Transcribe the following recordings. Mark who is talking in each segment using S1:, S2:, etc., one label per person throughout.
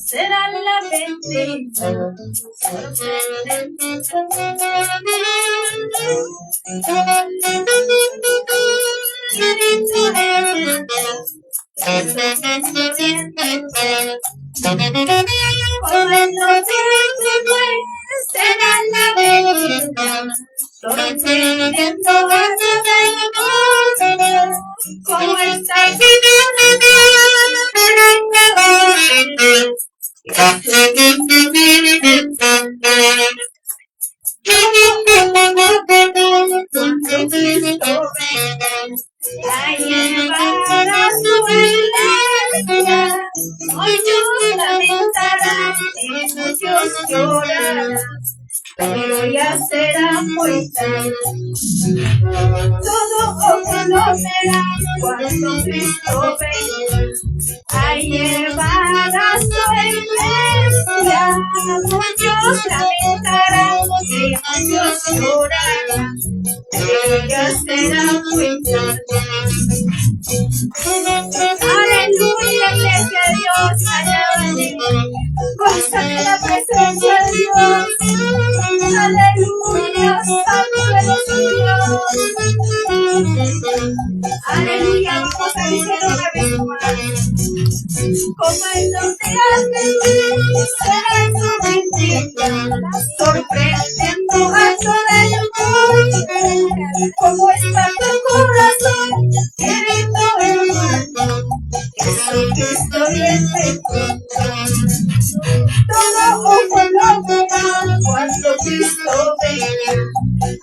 S1: será la bendición. Como el océano será la bendición. Sorprendiendo a todo el mundo, como esta para su iglesia, muchos lamentarán y muchos llorarán, pero ya será muy tarde. Todo ojo lo será cuando Cristo venga a llevar a su iglesia. Muchos lamentarán y muchos llorarán, pero ya será muy tarde. Aleluya, iglesia de Dios, alábale, goza de la presencia de Dios. Aleluya, santo eres Dios. Aleluya, vamos a decir una vez más. Como el océano será su bendita, sorprendiendo a todo el mundo. Como está tu corazón, querido hermano, Jesucristo viene. Todo ojo lo verá cuando Cristo venga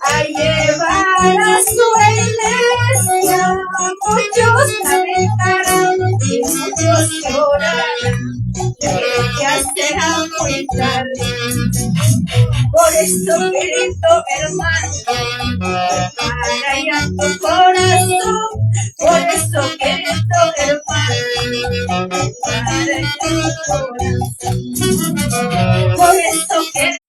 S1: a llevar a su iglesia. Muchos lamentarán y muchos llorarán, pero ya será muy tarde. Por eso, querido hermano, prepara ya tu corazón. Por eso, querido hermano, prepara ya tu corazón. Por eso, querido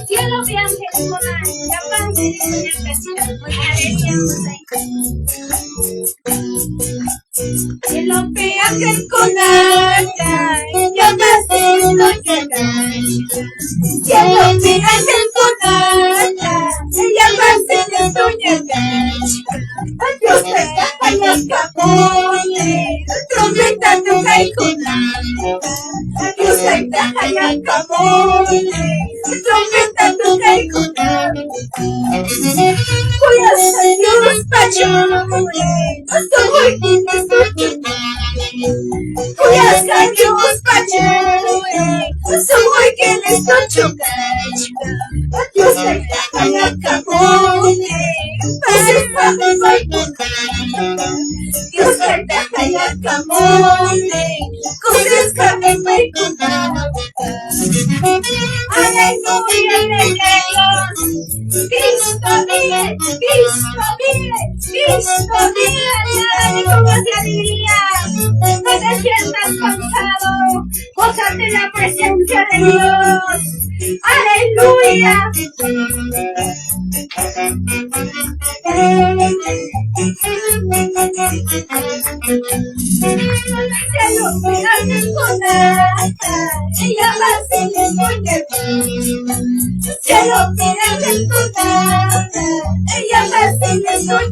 S1: cielo viaje con la paz de Dios, cielo viaje con ella, yo nací no llegar. Cielo viaje con ella, ella nací no llegar. Dios te caja y acabone, trompeta toca y con Dios te caja y acabone, trompeta toca y con voy a ser Dios pachone, hasta hoy tienes tu voy a ser Dios pachone, hasta hoy tienes tu Dios te caja y acabone, Dios te caja y acabone, cosas que me aleluya, aleluya. Cristo vive, Cristo vive, Cristo vive, y con vuestra alegría, no te sientas cansado, gózate la presencia de Dios, aleluya. Cielo viaje con ella va a ser muy cielo viaje con ella va a ser muy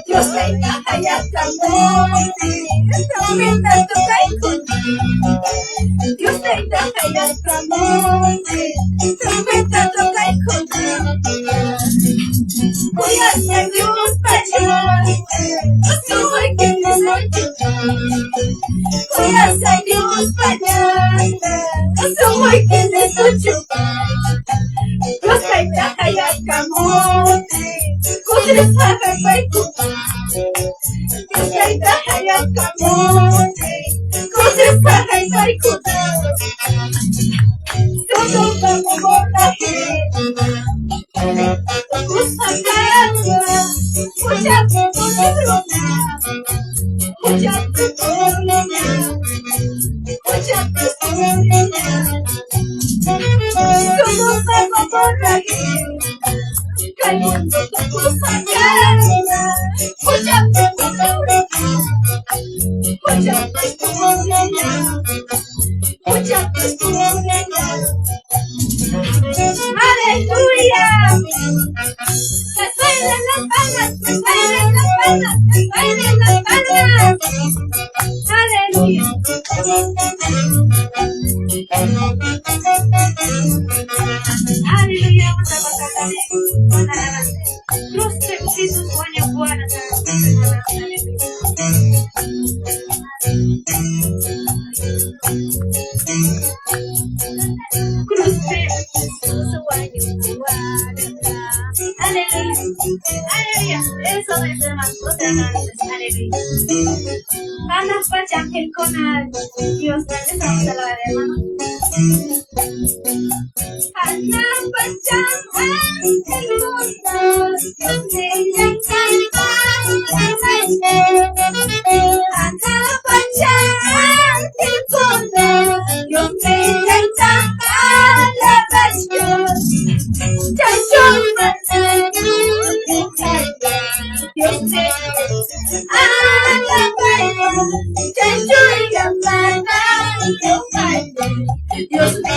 S1: Dios te caja y acabone, trompeta toca y con Dios te caja y acabone, trompeta toca y con voy a ser Dios pachone, soy quien no soy yo. Voy a ser Dios pachone, soy quien no soy yo. Dios te caja y acabone, cosas para Dios te caja y acabone, cosas para todo vamos por la gente. Aleluya. Me suenan las palmas, me suenan las palmas, me suenan las palmas. Aleluya. Aleluya, vamos a cantar con alabanza. Los Jesús sueña buena. Cruz sueño buena. Aleluya. Aleluya. Eso es más cosas. Aleluya. Ana Pachangel con Dios, vamos a la hermano. Ana Pachangel con Dios me encanta. Ana Pachangel con Dios me encanta. La pasión. Dios me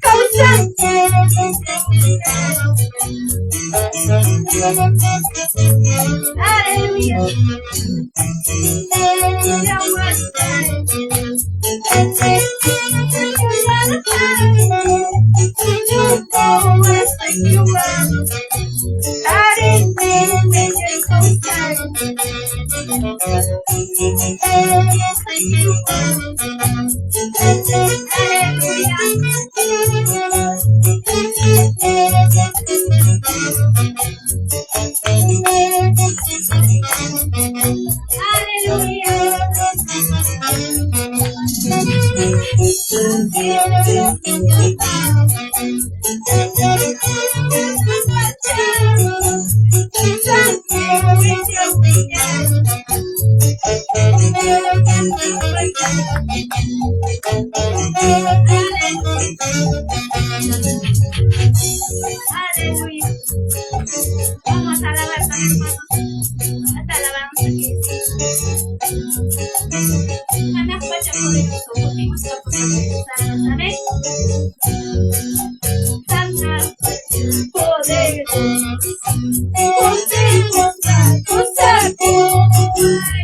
S2: Causa
S1: Aleluya. Aleluya. Vamos a alabar, hermanos. Hasta alabamos a Cristo. Mana baca mulai putih musta amén. Santa poder,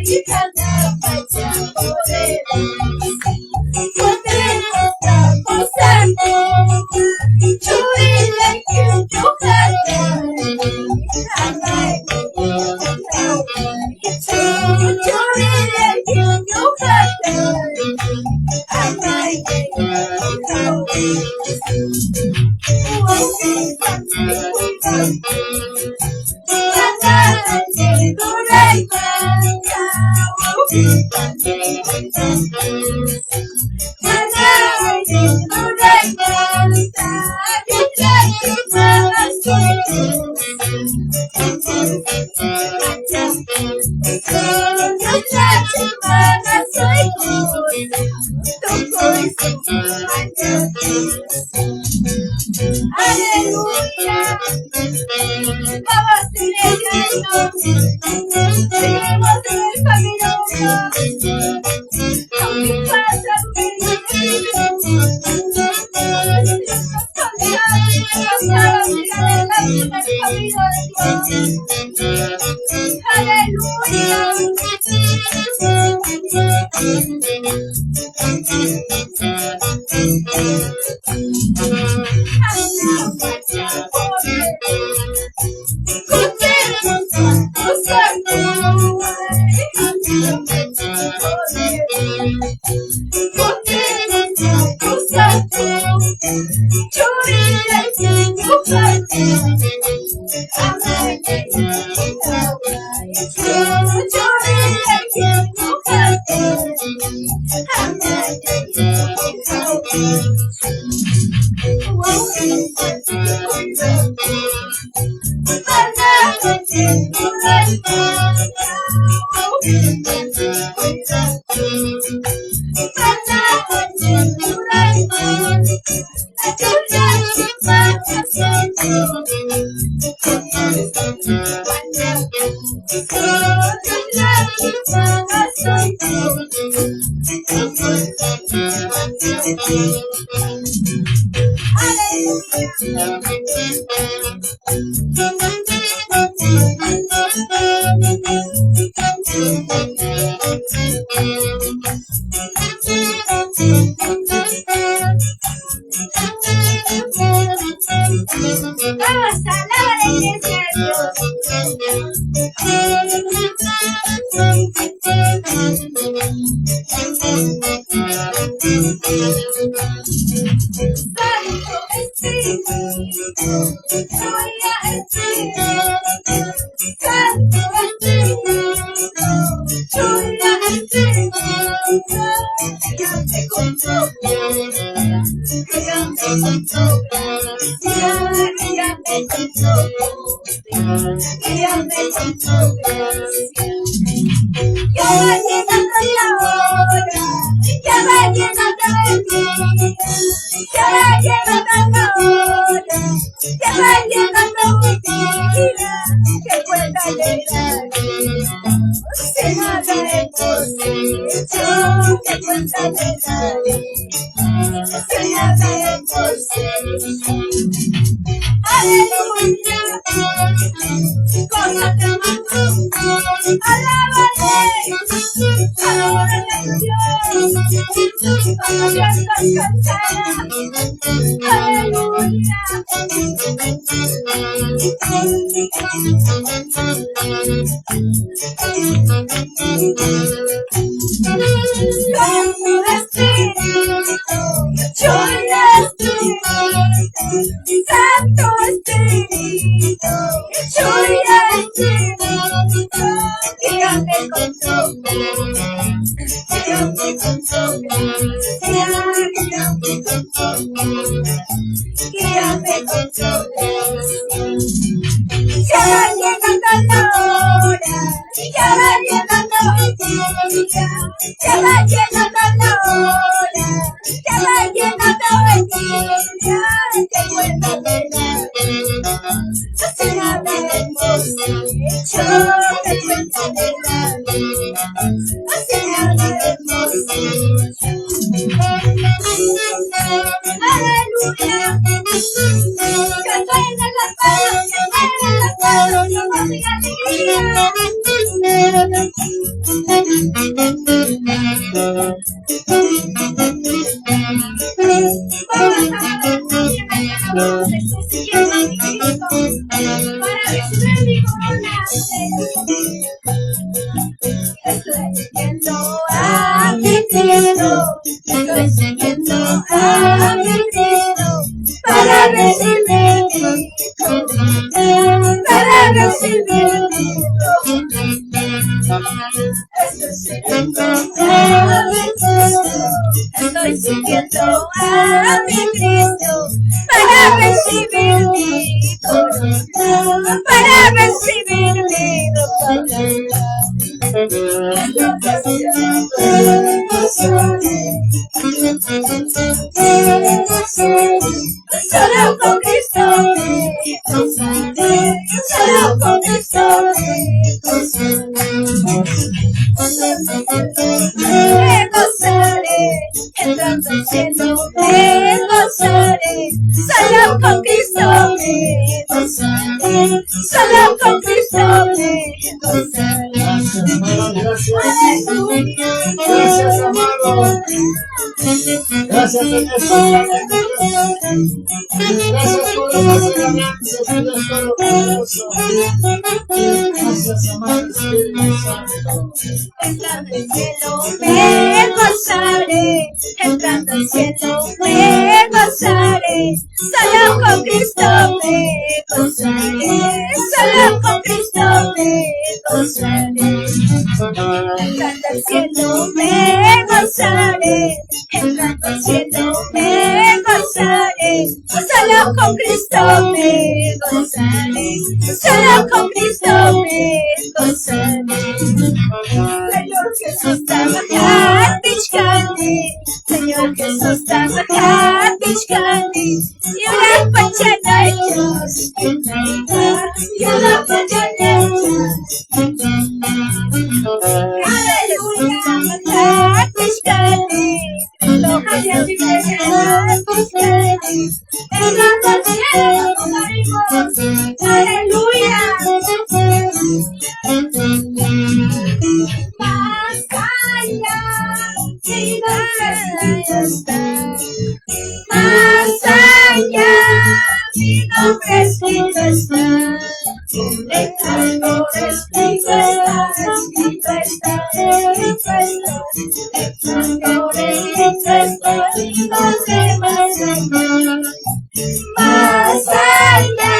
S1: y cada baca poder, aleluya. Vamos celebrando, seguimos en el camino, aunque pasa un Aleluya. cosas te mando, alábale, alábale Dios, cuando ya estás cansada, aleluya. Con tu espíritu, yo espíritu, Santo Espíritu, yo espíritu, guíame con tu guíame con tu guíame con tu guíame con tu. Ya va llegando la hora, ya va llegando el día, ya va llegando la hora, ya va llegando el día, que vuelva a velar, será hermoso, yo te cuento de la vida, será hermoso, aleluya, canto en las manos, no más sin alegría. Para recibir mi corona. Estoy siguiendo a mi Cristo, estoy siguiendo a mi Cristo, para recibir mi corona, para recibir mi corona. Estoy siguiendo a mi Cristo, estoy siguiendo a mi Cristo, para recibir mi corona, para recibir mi corona. Solo con Cristo me gozaré, solo con Cristo me gozaré, entrando al cielo me gozaré, solo con Cristo me gozaré, solo con Cristo me gozaré.
S2: Gracias, amado. Gracias, Señor. Gracias por la enseñanza, Dios Todopoderoso. Gracias, amado Espíritu Santo.
S1: Entrando al cielo me gozaré, entrando al cielo me gozaré, solo con Cristo me gozaré, solo con Cristo me gozaré. Entrando al cielo me gozaré, entrando al cielo me gozaré, solo con Cristo me gozaré, solo con Cristo me gozaré. Señor Jesús, Tamahatichkani, Señor Jesús, Tamahatichkani, Yura Pachanayos, Yura Pachanayos. Aleluya, Tamahatichkani, Aloha, Tamahatichkani, entrando al cielo morimos, aleluya. Más allá, si donde estás, más allá, mi nombre escrito está, dejando escrito está, escrito está, escrito está, dejando escrito está, y los demás allá, más allá,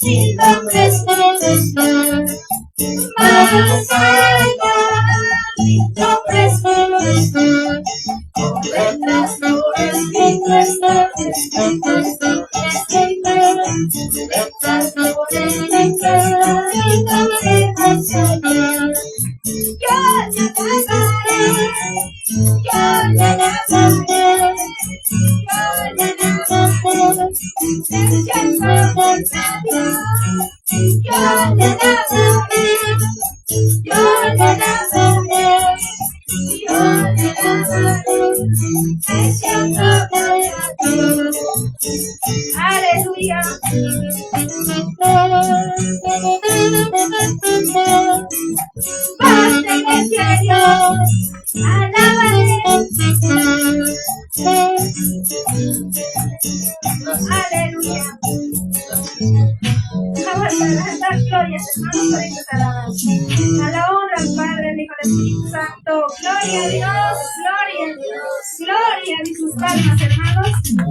S1: mi nombre escrito está. Más allá, mi nombre escrito está, letras no escrito está, escrito está, escrito está, letras no escrito está, y no me allá. Yo te alabaré, yo te alabaré, yo te alabaré, yo te alabaré. Aleluya. Basta en el cielo, alábale. Aleluya. Vamos a dar glorias, hermanos, por estas alabanzas. A la honra al Padre, al Hijo, al Espíritu Santo. Gloria a Dios, gloria a Dios, gloria a Dios. Sus palmas, hermanos.